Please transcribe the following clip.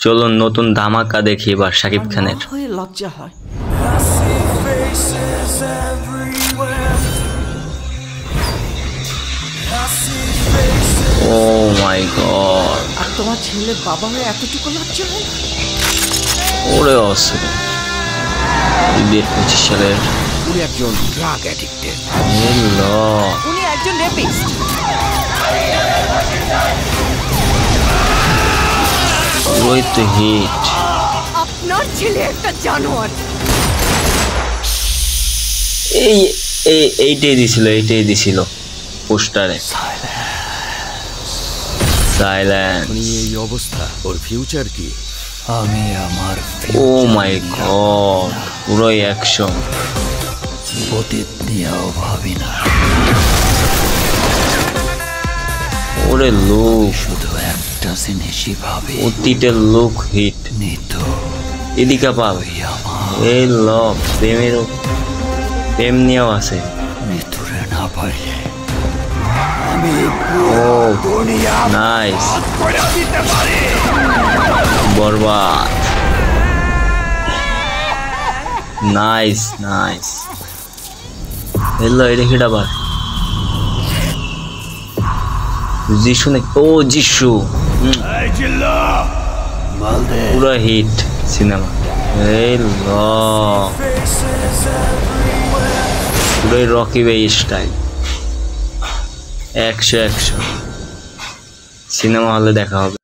চলুন নতুন ধামাকা দেখি এবার শাকিব খানের। লজ্জা হয়। ও মাই গড, আর তোমার ছেলের বাবা হয়ে এতটুকু লজ্জা হয়? ওরে অসুর 2025 সালের উনি একজন ড্রাগ অ্যাডিক্টেড। উনি একজন রেপিস্ট। ওই তো হিট। আপনার ছেলে একটা জানোয়ার। এইটাই দিছিল পোস্টারে। সাইলেন্স। উনি এই অবস্থা, ওর ফিউচার কি? আমি আমার ও মাই গড, পুরোই অ্যাকশন। অতীত নিয়েও ভাবি না, ওরে লুক, শুধু একটা জিনিসই ভাবি, অতীতের লুক হিট। নিত এদিকে পাল এই লক প্রেম নিয়েও আছে। মৃত্যুরে না পাইলে আমি ও নাইস, বরবাদ। Nice nice. এটা কি আবার যিশু নাকি? ও যিশু, পুরো হিট সিনেমা। এই ল পুরোই রকি বে স্টাইল। 100 সিনেমা হলে দেখা হবে।